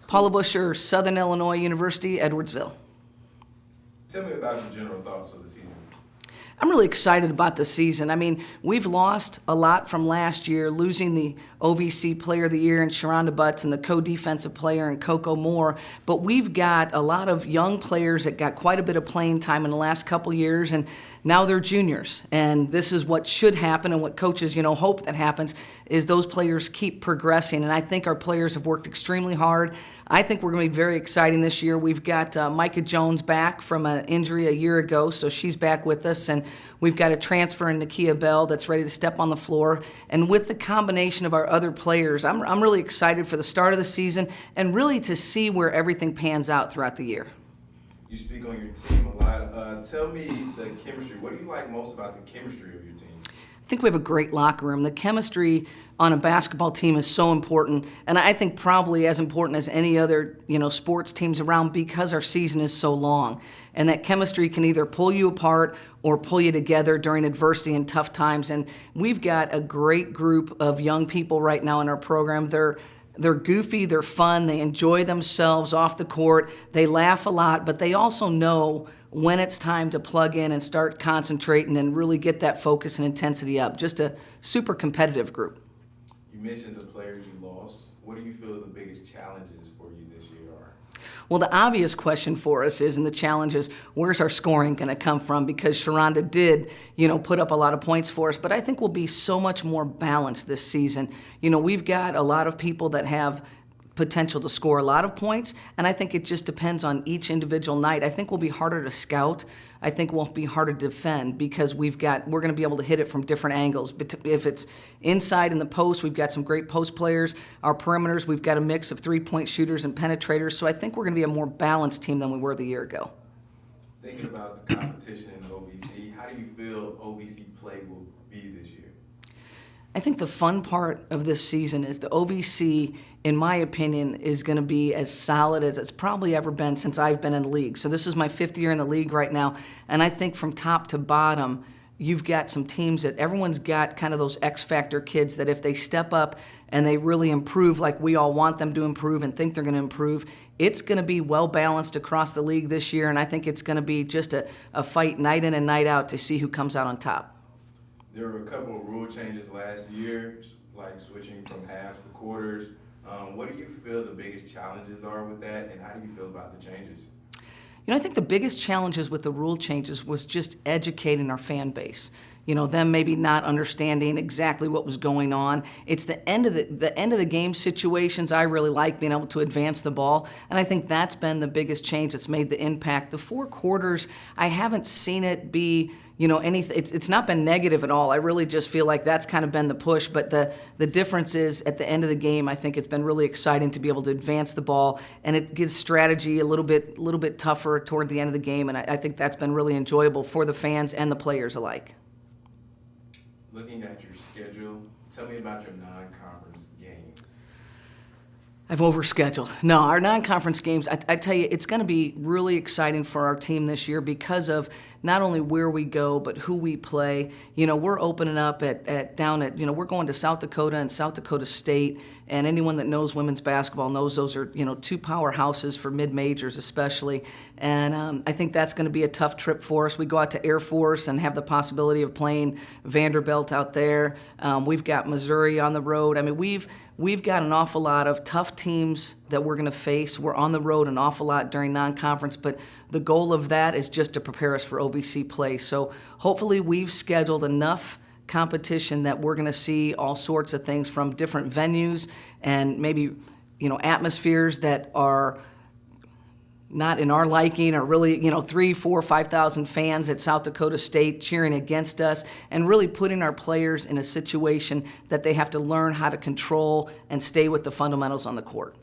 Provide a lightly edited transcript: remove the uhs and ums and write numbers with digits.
Paula Buscher, Southern Illinois University, Edwardsville. Tell me about your general thoughts of the season. I'm really excited about the season. I mean, we've lost a lot from last year, losing the OVC Player of the Year in Sharonda Butts and the co-defensive player in Coco Moore, but we've got a lot of young players that got quite a bit of playing time in the last couple years, and now they're juniors. And this is what should happen, and what coaches, hope that happens, is those players keep progressing. And I think our players have worked extremely hard. I think we're going to be very exciting this year. We've got Micah Jones back from an injury a year ago, so she's back with us. And we've got a transfer in Nakia Bell that's ready to step on the floor. And with the combination of our other players, I'm really excited for the start of the season and really to see where everything pans out throughout the year. You speak on your team a lot. Tell me the chemistry. What do you like most about the chemistry of your team? I think we have a great locker room. The chemistry on a basketball team is so important, and I think probably as important as any other, sports teams around, because our season is so long. And that chemistry can either pull you apart or pull you together during adversity and tough times. And we've got a great group of young people right now in our program. They're goofy, they're fun, they enjoy themselves off the court, they laugh a lot, but they also know when it's time to plug in and start concentrating and really get that focus and intensity up. Just a super competitive group. You mentioned the players you lost. What do you feel the biggest challenges for you this year are? Well, the obvious question for us is, and the challenge is, where's our scoring going to come from? Because Sharonda did, put up a lot of points for us, but I think we'll be so much more balanced this season. We've got a lot of people that have potential to score a lot of points, and I think it just depends on each individual night. I think we'll be harder to scout. I think we'll be harder to defend because we're going to be able to hit it from different angles. But if it's inside in the post, we've got some great post players. Our perimeters, we've got a mix of three-point shooters and penetrators, so I think we're going to be a more balanced team than we were the year ago. Thinking about the competition in the OVC, how do you feel OVC play will be this year? I think the fun part of this season is the OVC, in my opinion, is going to be as solid as it's probably ever been since I've been in the league. So this is my 5th year in the league right now, and I think from top to bottom, you've got some teams that everyone's got kind of those X-factor kids that if they step up and they really improve like we all want them to improve and think they're going to improve, it's going to be well-balanced across the league this year, and I think it's going to be just a fight night in and night out to see who comes out on top. There were a couple of rule changes last year, like switching from halves to quarters. What do you feel the biggest challenges are with that, and how do you feel about the changes? I think the biggest challenges with the rule changes was just educating our fan base. Them maybe not understanding exactly what was going on. It's the end of the game situations I really like, being able to advance the ball, and I think that's been the biggest change that's made the impact. The 4 quarters, I haven't seen it be anything. It's not been negative at all. I really just feel like that's kind of been the push, but the difference is at the end of the game, I think it's been really exciting to be able to advance the ball, and it gives strategy a little bit tougher toward the end of the game, and I think that's been really enjoyable for the fans and the players alike. Looking at your schedule, tell me about your non-conference games. I've overscheduled. No, our non-conference games, I tell you, it's going to be really exciting for our team this year because of not only where we go, but who we play. We're opening up we're going to South Dakota and South Dakota State, and anyone that knows women's basketball knows those are, 2 powerhouses for mid-majors especially, and I think that's going to be a tough trip for us. We go out to Air Force and have the possibility of playing Vanderbilt out there. We've got Missouri on the road. I mean, we've got an awful lot of tough teams that we're going to face. We're on the road an awful lot during non-conference, but the goal of that is just to prepare us for OVC play. So hopefully we've scheduled enough competition that we're going to see all sorts of things from different venues and maybe, atmospheres that are not in our liking, or really, 3,000, 4,000, 5,000 fans at South Dakota State cheering against us, and really putting our players in a situation that they have to learn how to control and stay with the fundamentals on the court.